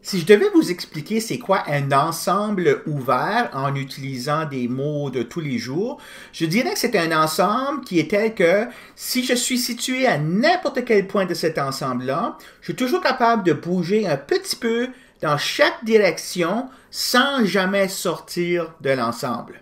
Si je devais vous expliquer c'est quoi un ensemble ouvert en utilisant des mots de tous les jours, je dirais que c'est un ensemble qui est tel que si je suis situé à n'importe quel point de cet ensemble-là, je suis toujours capable de bouger un petit peu dans chaque direction sans jamais sortir de l'ensemble.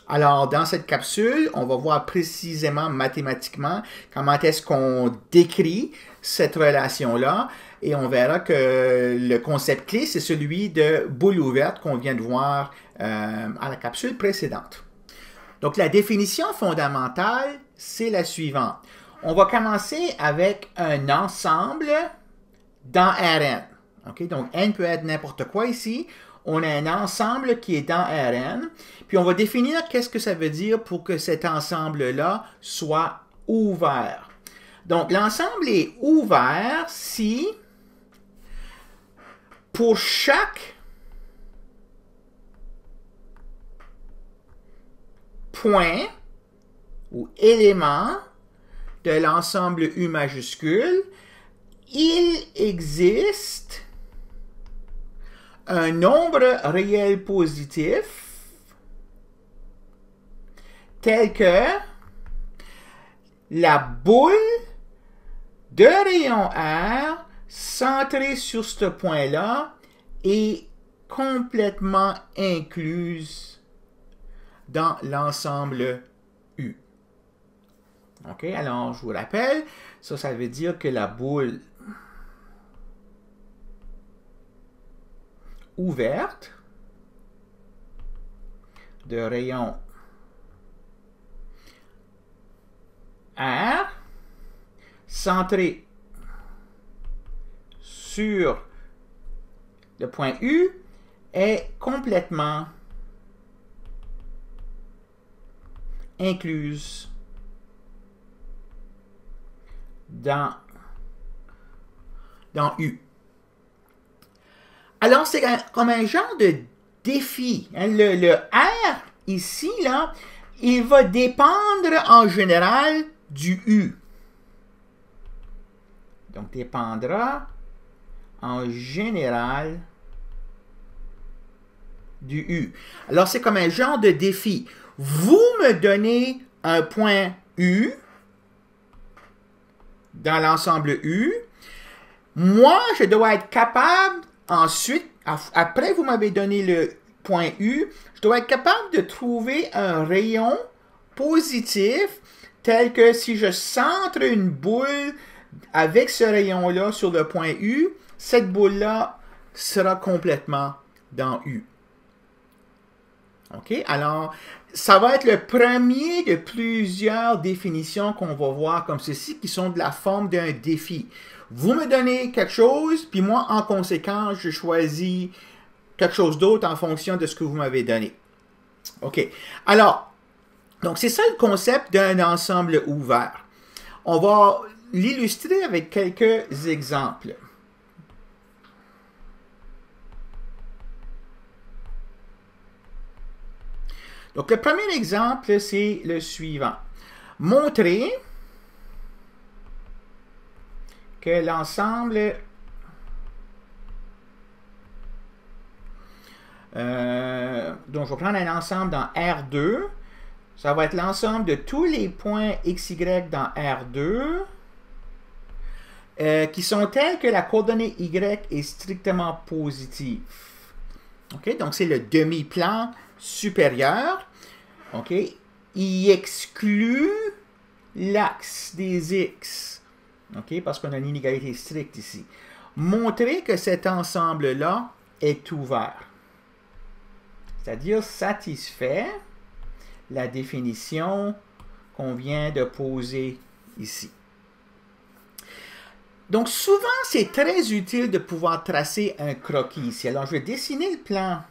Alors, dans cette capsule, on va voir précisément mathématiquement comment est-ce qu'on décrit cette relation-là. Et on verra que le concept clé, c'est celui de boule ouverte qu'on vient de voir à la capsule précédente. Donc, la définition fondamentale, c'est la suivante. On va commencer avec un ensemble dans Rn. Okay? Donc, N peut être n'importe quoi ici. On a un ensemble qui est dans Rn. Puis, on va définir qu'est-ce que ça veut dire pour que cet ensemble-là soit ouvert. Donc, l'ensemble est ouvert si, pour chaque point ou élément de l'ensemble U majuscule, il existe un nombre réel positif tel que la boule de rayon R centrée sur ce point-là est complètement incluse dans l'ensemble U. OK, alors je vous rappelle, ça veut dire que la boule ouverte de rayon R centré sur le point U est complètement incluse dans U. Alors, c'est comme un genre de défi. Le R, ici, là, il va dépendre en général du U. Donc, dépendra en général du U. Alors, c'est comme un genre de défi. Vous me donnez un point U dans l'ensemble U. Moi, je dois être capable, ensuite, après vous m'avez donné le point U, je dois être capable de trouver un rayon positif tel que si je centre une boule avec ce rayon-là sur le point U, cette boule-là sera complètement dans U. OK? Alors, ça va être le premier de plusieurs définitions qu'on va voir comme ceci, qui sont de la forme d'un défi. Vous me donnez quelque chose, puis moi, en conséquence, je choisis quelque chose d'autre en fonction de ce que vous m'avez donné. OK. Alors, donc c'est ça le concept d'un ensemble ouvert. On va l'illustrer avec quelques exemples. Donc, le premier exemple, c'est le suivant. Montrer que l'ensemble donc je vais prendre un ensemble dans R2. Ça va être l'ensemble de tous les points XY dans R2 qui sont tels que la coordonnée Y est strictement positive. OK? Donc, c'est le demi-plan supérieur. OK? Il exclut l'axe des X. OK? Parce qu'on a une inégalité stricte ici. Montrer que cet ensemble-là est ouvert. C'est-à-dire satisfait la définition qu'on vient de poser ici. Donc, souvent, c'est très utile de pouvoir tracer un croquis ici. Alors, je vais dessiner le plan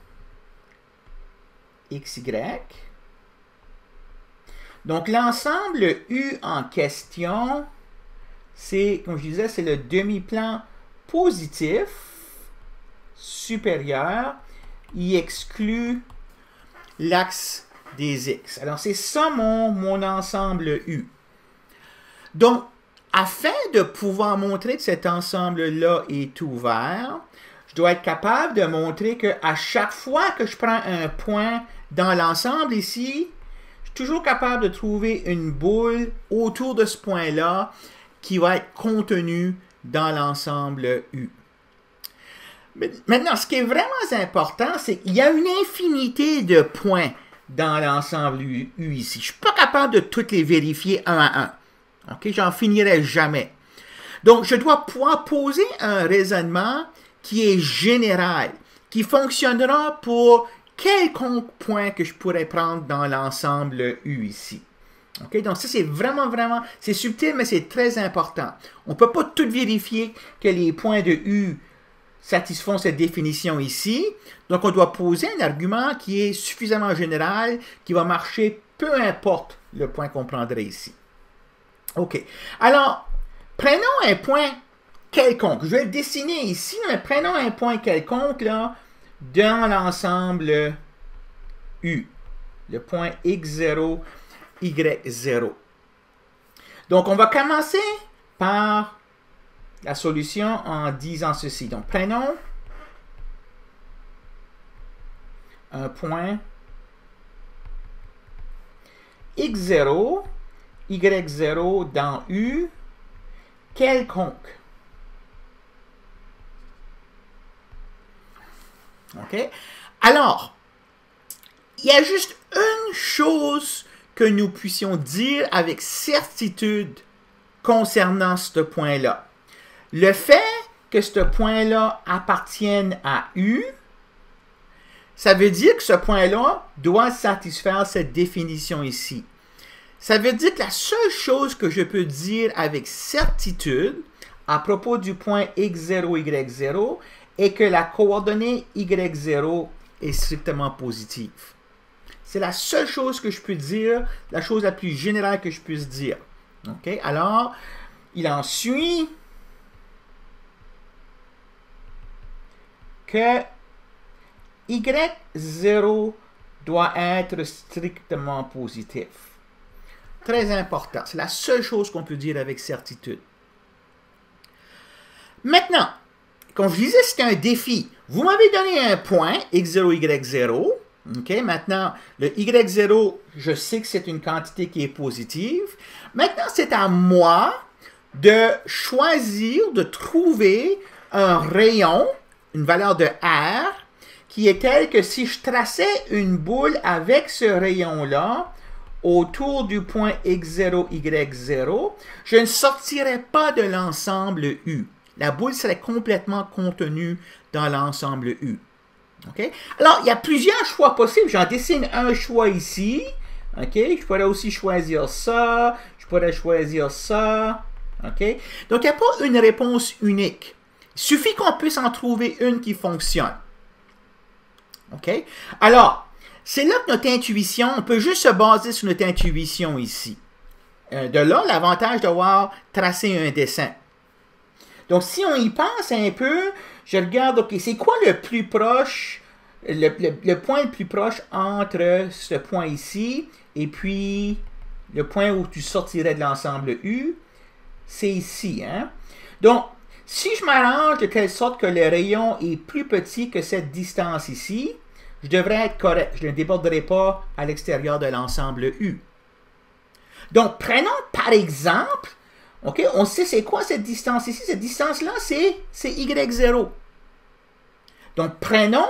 XY. Donc, l'ensemble U en question, c'est, comme je disais, c'est le demi-plan positif supérieur. Il exclut l'axe des X. Alors, c'est ça mon ensemble U. Donc, afin de pouvoir montrer que cet ensemble-là est ouvert, je dois être capable de montrer qu'à chaque fois que je prends un point dans l'ensemble ici, je suis toujours capable de trouver une boule autour de ce point-là qui va être contenue dans l'ensemble U. Maintenant, ce qui est vraiment important, c'est qu'il y a une infinité de points dans l'ensemble U ici. Je ne suis pas capable de toutes les vérifier un à un. Okay? J'en finirai jamais. Donc, je dois pouvoir poser un raisonnement qui est général, qui fonctionnera pour quelconque point que je pourrais prendre dans l'ensemble U ici. Okay? Donc, ça, c'est vraiment, c'est subtil, mais c'est très important. On ne peut pas tout vérifier que les points de U satisfont cette définition ici. Donc, on doit poser un argument qui est suffisamment général, qui va marcher peu importe le point qu'on prendrait ici. OK. Alors, prenons un point quelconque. Je vais le dessiner ici, mais prenons un point quelconque là, dans l'ensemble U. Le point x0, y0. Donc, on va commencer par la solution en disant ceci. Donc, prenons un point x0, y0 dans U quelconque. OK? Alors, il y a juste une chose que nous puissions dire avec certitude concernant ce point-là. Le fait que ce point-là appartienne à U, ça veut dire que ce point-là doit satisfaire cette définition ici. Ça veut dire que la seule chose que je peux dire avec certitude à propos du point x0, y0 est que la coordonnée y0 est strictement positive. C'est la seule chose que je peux dire, la chose la plus générale que je puisse dire. OK? Alors, il en suit que y0 doit être strictement positif. Très important. C'est la seule chose qu'on peut dire avec certitude. Maintenant, comme je disais, c'est un défi. Vous m'avez donné un point, x0, y0. Okay? Maintenant, le y0, je sais que c'est une quantité qui est positive. Maintenant, c'est à moi de choisir, de trouver un rayon, une valeur de R, qui est telle que si je traçais une boule avec ce rayon-là, autour du point x0, y0, je ne sortirais pas de l'ensemble U. La boule serait complètement contenue dans l'ensemble U. Okay? Alors, il y a plusieurs choix possibles. J'en dessine un choix ici. Okay? Je pourrais aussi choisir ça. Je pourrais choisir ça. Okay? Donc, il n'y a pas une réponse unique. Il suffit qu'on puisse en trouver une qui fonctionne. OK? Alors, c'est là que notre intuition, on peut juste se baser sur notre intuition ici. De là, l'avantage d'avoir tracé un dessin. Donc, si on y pense un peu, je regarde, OK, c'est quoi le plus proche, le point le plus proche entre ce point ici et puis le point où tu sortirais de l'ensemble U? C'est ici, hein? Donc, si je m'arrange de telle sorte que le rayon est plus petit que cette distance ici, je devrais être correct. Je ne déborderai pas à l'extérieur de l'ensemble U. Donc, prenons par exemple, OK, on sait c'est quoi cette distance ici. Cette distance-là, c'est y0. Donc, prenons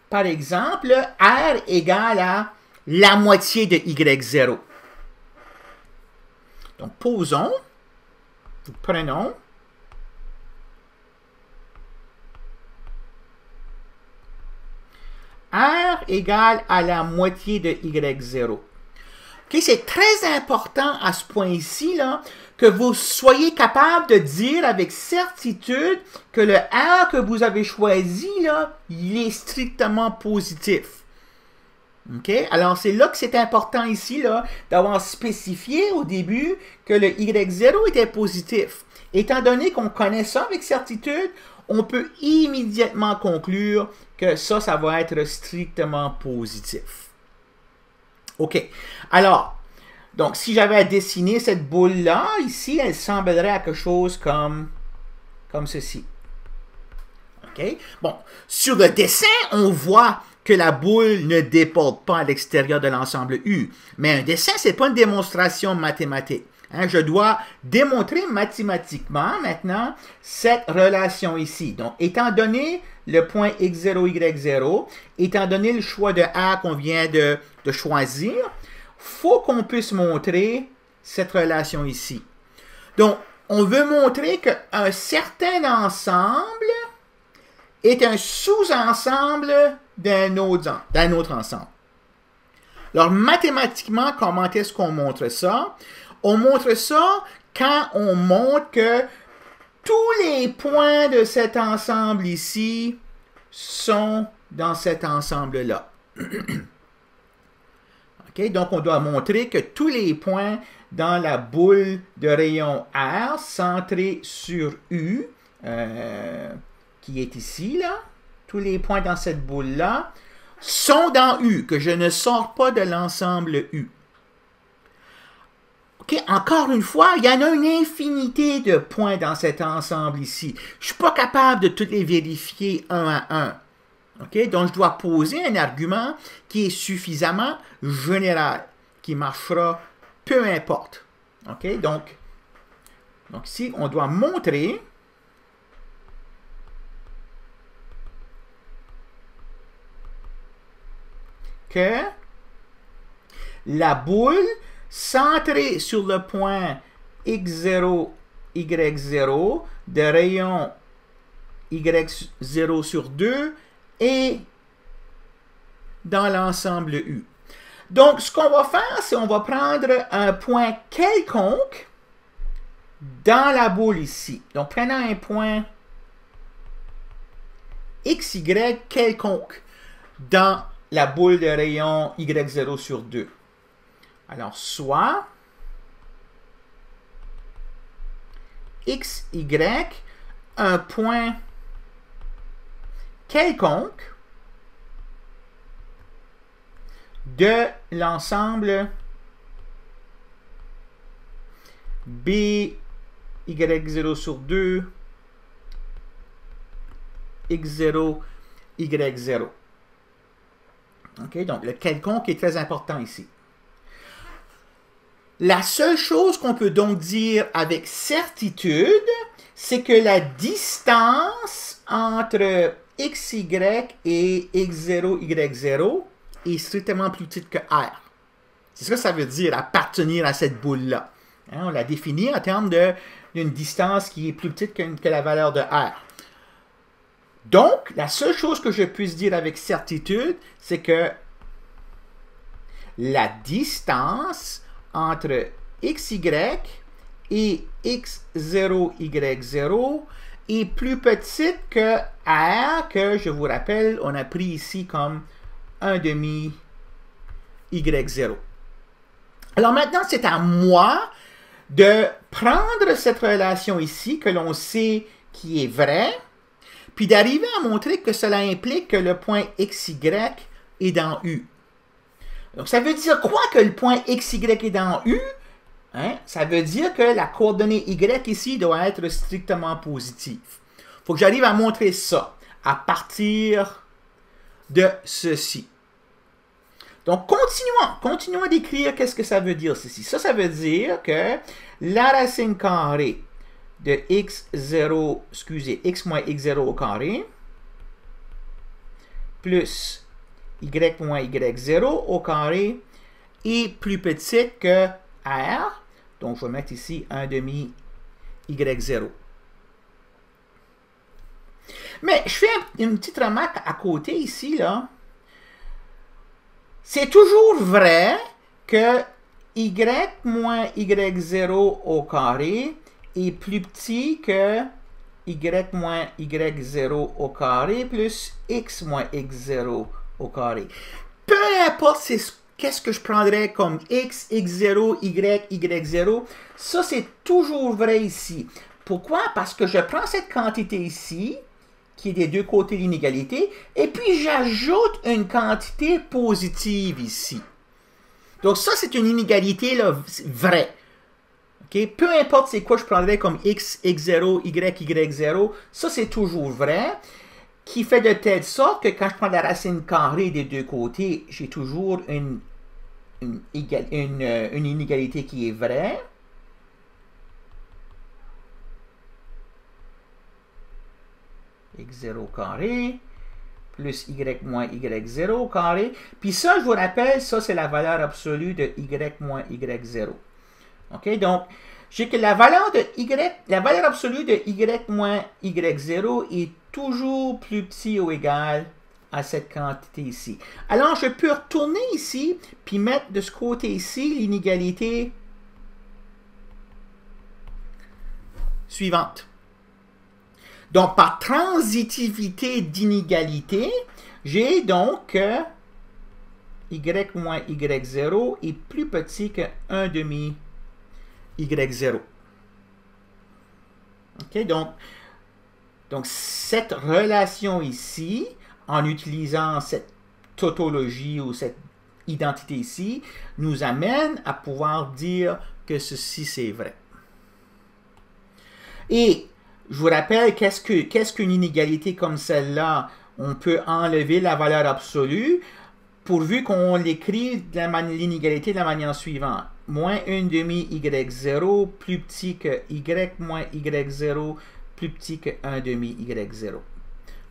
par exemple R égale à la moitié de y0. Donc, posons, prenons R égale à la moitié de y0. Okay, c'est très important à ce point ici là, que vous soyez capable de dire avec certitude que le R que vous avez choisi, là, il est strictement positif. Okay? Alors, c'est là que c'est important ici d'avoir spécifié au début que le y0 était positif. Étant donné qu'on connaît ça avec certitude, on peut immédiatement conclure que ça va être strictement positif. OK. Alors, donc, si j'avais à dessiner cette boule-là, ici, elle semblerait à quelque chose comme ceci. OK? Bon, sur le dessin, on voit que la boule ne déporte pas à l'extérieur de l'ensemble U. Mais un dessin, ce n'est pas une démonstration mathématique. Hein, je dois démontrer mathématiquement maintenant cette relation ici. Donc, étant donné le point x0, y0, étant donné le choix de A qu'on vient de choisir, il faut qu'on puisse montrer cette relation ici. Donc, on veut montrer qu'un certain ensemble est un sous-ensemble d'un autre ensemble. Alors, mathématiquement, comment est-ce qu'on montre ça? On montre ça quand on montre que tous les points de cet ensemble ici sont dans cet ensemble-là. Okay? Donc, on doit montrer que tous les points dans la boule de rayon R centrée sur U, qui est ici, là, tous les points dans cette boule-là, sont dans U, que je ne sors pas de l'ensemble U. Okay? Encore une fois, il y en a une infinité de points dans cet ensemble ici. Je ne suis pas capable de toutes les vérifier un à un. Okay? Donc, je dois poser un argument qui est suffisamment général, qui marchera peu importe. Okay? Donc ici, on doit montrer que la boule centrée sur le point x0, y0 de rayon y0 sur 2 est dans l'ensemble U. Donc, ce qu'on va faire, c'est qu'on va prendre un point quelconque dans la boule ici. Donc, prenons un point xy quelconque dans la boule de rayon y0 sur 2. Alors, soit xy, un point quelconque de l'ensemble by0 sur 2, x0, y0. OK, donc le quelconque est très important ici. La seule chose qu'on peut donc dire avec certitude, c'est que la distance entre xy et x0, y0 est strictement plus petite que r. C'est ce que ça veut dire, appartenir à cette boule-là. Hein, on l'a défini en termes d'une distance qui est plus petite que la valeur de r. Donc, la seule chose que je puisse dire avec certitude, c'est que la distance entre xy et x0, y0 est plus petite que r, que je vous rappelle, on a pris ici comme 1/2 y0. Alors maintenant, c'est à moi de prendre cette relation ici, que l'on sait qui est vraie, puis d'arriver à montrer que cela implique que le point xy est dans U. Donc, ça veut dire quoi que le point xy est dans U? Hein? Ça veut dire que la coordonnée y ici doit être strictement positive. Il faut que j'arrive à montrer ça à partir de ceci. Donc, continuons d'écrire qu'est-ce que ça veut dire ceci. Ça veut dire que la racine carrée de x0, x moins x0 au carré, plus y moins y0 au carré est plus petite que r. Donc, je vais mettre ici 1/2 y0. Mais je fais une petite remarque à côté ici, là. C'est toujours vrai que y moins y0 au carré est plus petit que y moins y0 au carré plus x moins x0 au carré. Peu importe qu'est-ce que je prendrais comme x, x0, y, y0, ça c'est toujours vrai ici. Pourquoi? Parce que je prends cette quantité ici, qui est des deux côtés de l'inégalité, et puis j'ajoute une quantité positive ici. Donc ça, c'est une inégalité là, vraie. Okay? Peu importe c'est quoi je prendrais comme x, x0, y, y0, ça c'est toujours vrai. qui fait de telle sorte que quand je prends la racine carrée des deux côtés, j'ai toujours une inégalité qui est vraie. X0 carré plus y moins y0 carré. Puis ça, je vous rappelle, ça c'est la valeur absolue de y moins y0. OK? Donc, j'ai que la valeur absolue de y moins y0 est toujours plus petit ou égal à cette quantité ici. Alors, je peux retourner ici, puis mettre de ce côté-ci l'inégalité suivante. Donc, par transitivité d'inégalité, j'ai donc que y moins y0 est plus petit que 1 demi y0. OK? Donc, cette relation ici, en utilisant cette tautologie ou cette identité ici, nous amène à pouvoir dire que ceci, c'est vrai. Et je vous rappelle, qu'est-ce qu'une inégalité comme celle-là? On peut enlever la valeur absolue pourvu qu'on l'écrit l'inégalité de la manière suivante. Moins 1 demi y0 plus petit que y moins y0 plus petit que 1 demi y0.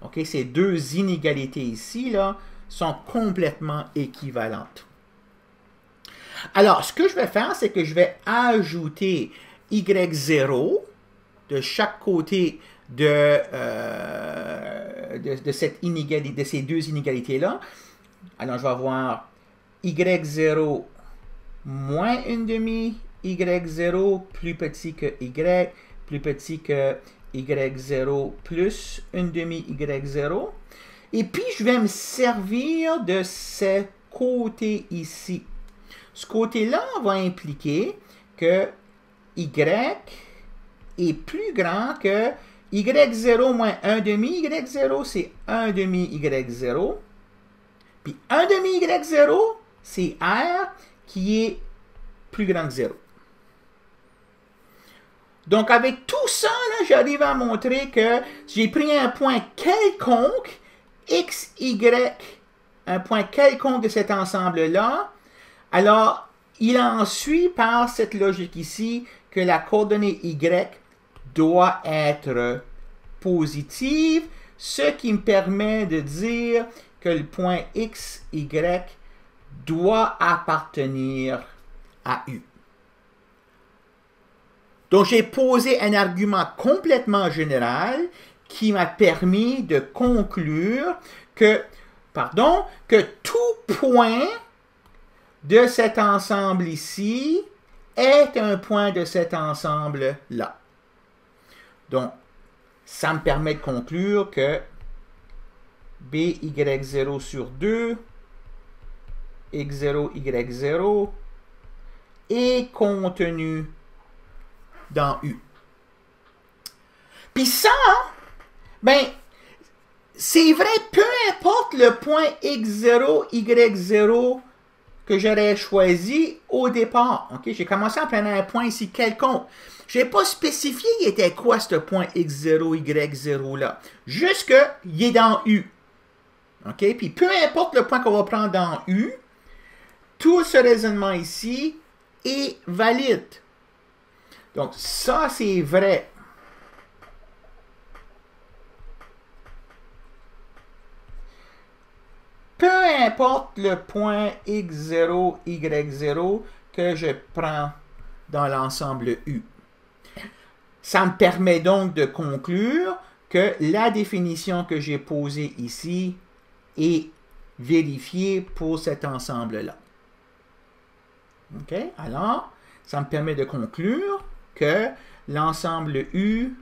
OK? Ces deux inégalités ici là, sont complètement équivalentes. Alors, ce que je vais faire, c'est que je vais ajouter y0 de chaque côté de cette inégalité, de ces deux inégalités-là. Alors, je vais avoir y0 moins 1 demi y0 plus petit que y, plus petit que y0 plus 1 demi y0. Et puis, je vais me servir de ce côté ici. Ce côté-là va impliquer que y est plus grand que y0 moins 1 demi y0, c'est 1 demi y0. Puis 1 demi y0, c'est r qui est plus grand que 0. Donc, avec tout ça, j'arrive à montrer que j'ai pris un point quelconque, x, y, un point quelconque de cet ensemble-là. Alors, il en suit par cette logique ici que la coordonnée y doit être positive, ce qui me permet de dire que le point x, y doit appartenir à U. Donc, j'ai posé un argument complètement général qui m'a permis de conclure que tout point de cet ensemble ici est un point de cet ensemble-là. Donc, ça me permet de conclure que BY0 sur 2, X0, Y0 est contenu dans U. Puis ça, ben, c'est vrai, peu importe le point X0, Y0 que j'aurais choisi au départ. Okay? J'ai commencé en prenant un point ici quelconque. Je n'ai pas spécifié il était quoi ce point X0, Y0 là. Juste qu'il est dans U. OK? Puis peu importe le point qu'on va prendre dans U, tout ce raisonnement ici est valide. Donc ça, c'est vrai. Peu importe le point X0, Y0 que je prends dans l'ensemble U. Ça me permet donc de conclure que la définition que j'ai posée ici est vérifiée pour cet ensemble-là. OK? Alors, ça me permet de conclure que l'ensemble U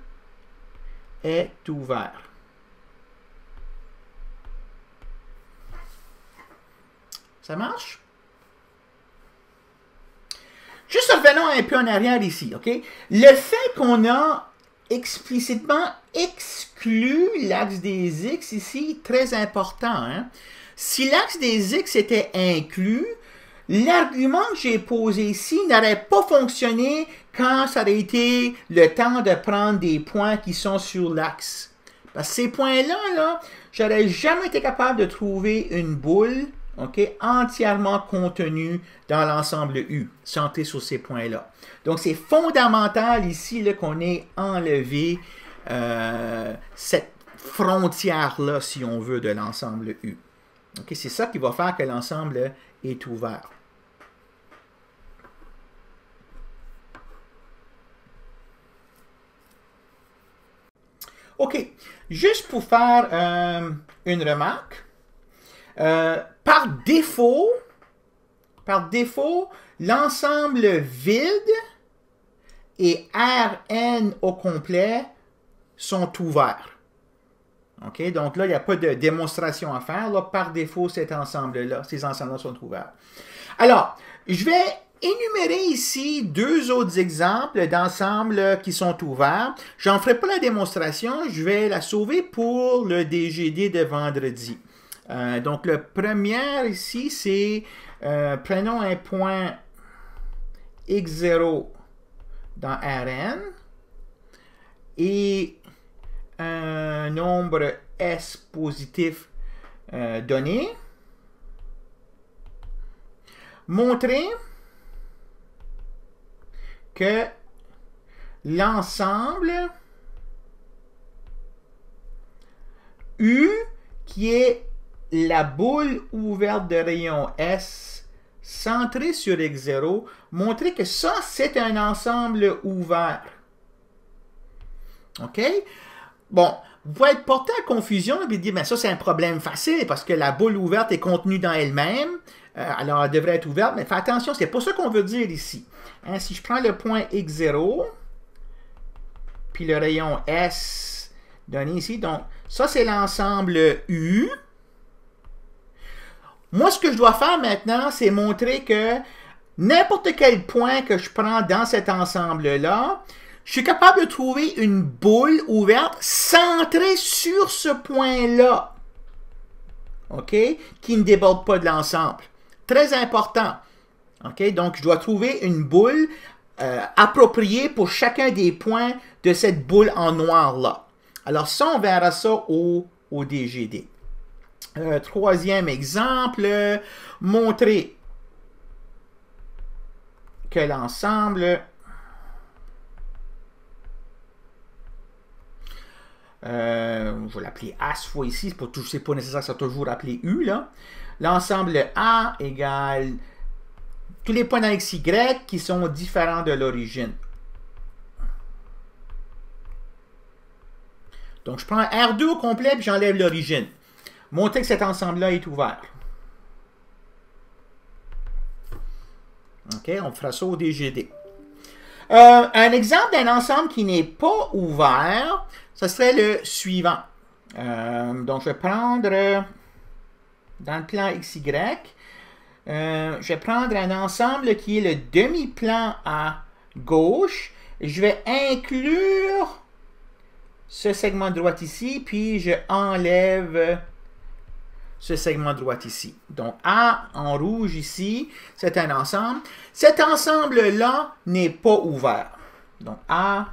est ouvert. Ça marche? Juste revenons un peu en arrière ici, OK? Le fait qu'on a explicitement exclu l'axe des X ici, très important. Hein? Si l'axe des X était inclus, l'argument que j'ai posé ici n'aurait pas fonctionné quand ça aurait été le temps de prendre des points qui sont sur l'axe. Parce que ces points-là, là, j'aurais jamais été capable de trouver une boule, OK, entièrement contenue dans l'ensemble U, centrée sur ces points-là. Donc, c'est fondamental ici qu'on ait enlevé cette frontière-là, si on veut, de l'ensemble U. Okay, c'est ça qui va faire que l'ensemble est ouvert. OK. Juste pour faire une remarque, par défaut, l'ensemble vide et Rn au complet sont ouverts. OK? Donc là, il n'y a pas de démonstration à faire. Là, par défaut, ces ensembles-là sont ouverts. Alors, je vais énumérer ici deux autres exemples d'ensembles qui sont ouverts. Je n'en ferai pas la démonstration, je vais la sauver pour le DGD de vendredi. Donc, le premier ici, c'est, prenons un point x0 dans Rn et un nombre S positif donné. Montrer que l'ensemble U, qui est la boule ouverte de rayon S, centrée sur X0, montrer que ça, c'est un ensemble ouvert. OK? Bon, vous pouvez être porté à confusion et dire, mais ça, c'est un problème facile parce que la boule ouverte est contenue dans elle-même. Alors, elle devrait être ouverte, mais faites attention, c'est pas ça qu'on veut dire ici. Hein, si je prends le point X0, puis le rayon S donné ici, donc ça, c'est l'ensemble U. Moi, ce que je dois faire maintenant, c'est montrer que n'importe quel point que je prends dans cet ensemble-là, je suis capable de trouver une boule ouverte centrée sur ce point-là, OK, qui ne déborde pas de l'ensemble. Très important. OK? Donc, je dois trouver une boule appropriée pour chacun des points de cette boule en noir-là. Alors, ça, on verra ça au DGD. Troisième exemple, montrer que l'ensemble je vais l'appeler A cette fois ici, c'est pas nécessaire que ça soit toujours appelé U, là. L'ensemble A égale tous les points dans XY qui sont différents de l'origine. Donc, je prends R2 au complet puis j'enlève l'origine. Montrer que cet ensemble-là est ouvert. OK, on fera ça au DGD. Un exemple d'un ensemble qui n'est pas ouvert, ce serait le suivant. Donc, je vais prendre, dans le plan XY, je vais prendre un ensemble qui est le demi-plan à gauche. Je vais inclure ce segment de droite ici, puis je enlève ce segment de droite ici. Donc, A en rouge ici, c'est un ensemble. Cet ensemble-là n'est pas ouvert. Donc, A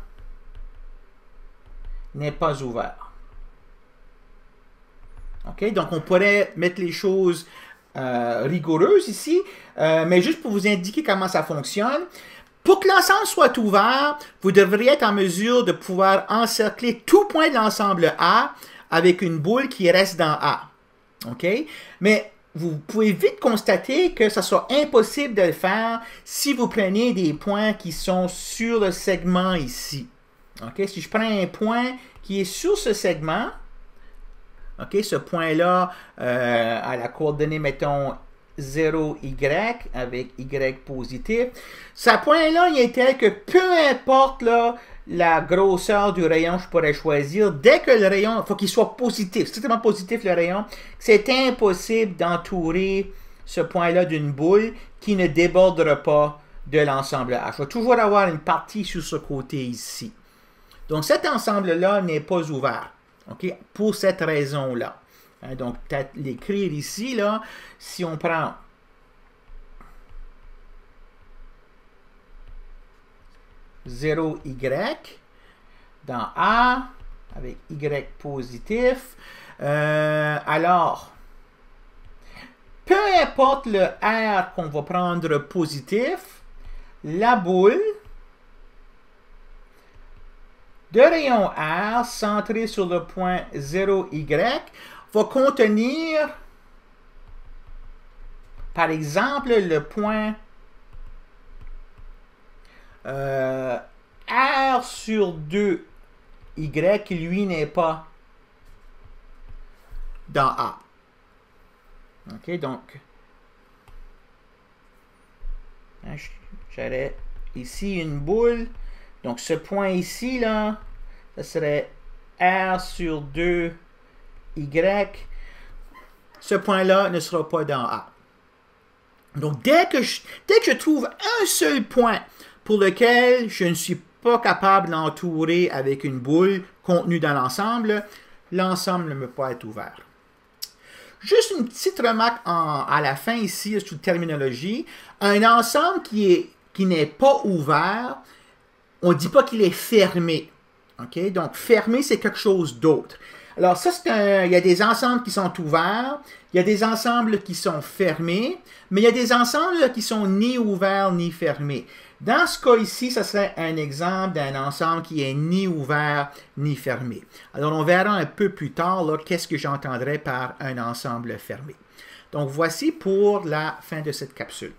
n'est pas ouvert. OK? Donc, on pourrait mettre les choses rigoureuses ici, mais juste pour vous indiquer comment ça fonctionne. Pour que l'ensemble soit ouvert, vous devriez être en mesure de pouvoir encercler tout point de l'ensemble A avec une boule qui reste dans A. OK? Mais vous pouvez vite constater que ça soit impossible de le faire si vous prenez des points qui sont sur le segment ici. OK? Si je prends un point qui est sur ce segment, OK, ce point-là, à la coordonnée, mettons, 0Y avec Y positif, ce point-là, il est tel que peu importe là, la grosseur du rayon que je pourrais choisir, dès que le rayon, il faut qu'il soit positif, strictement positif le rayon, c'est impossible d'entourer ce point-là d'une boule qui ne débordera pas de l'ensemble H. Je vais toujours avoir une partie sur ce côté ici. Donc cet ensemble-là n'est pas ouvert, okay, pour cette raison-là. Hein, donc peut-être l'écrire ici, là, si on prend « 0Y » dans A, avec Y positif. Alors, peu importe le R qu'on va prendre positif, la boule de rayon R centrée sur le point 0Y va contenir, par exemple, le point R sur 2Y qui, lui, n'est pas dans A. OK, donc, j'aurais ici une boule. Donc, ce point ici, là, ça serait R sur 2Y. Ce point-là ne sera pas dans A. Donc, dès que je trouve un seul point pour lequel je ne suis pas capable d'entourer avec une boule contenue dans l'ensemble, l'ensemble ne peut pas être ouvert. Juste une petite remarque à la fin ici, sur la terminologie. Un ensemble qui n'est pas ouvert, on ne dit pas qu'il est fermé. Okay? Donc, fermé, c'est quelque chose d'autre. Alors, ça, il y a des ensembles qui sont ouverts, il y a des ensembles qui sont fermés, mais il y a des ensembles qui sont ni ouverts ni fermés. Dans ce cas ici, ça serait un exemple d'un ensemble qui est ni ouvert ni fermé. Alors, on verra un peu plus tard qu'est-ce que j'entendrais par un ensemble fermé. Donc, voici pour la fin de cette capsule.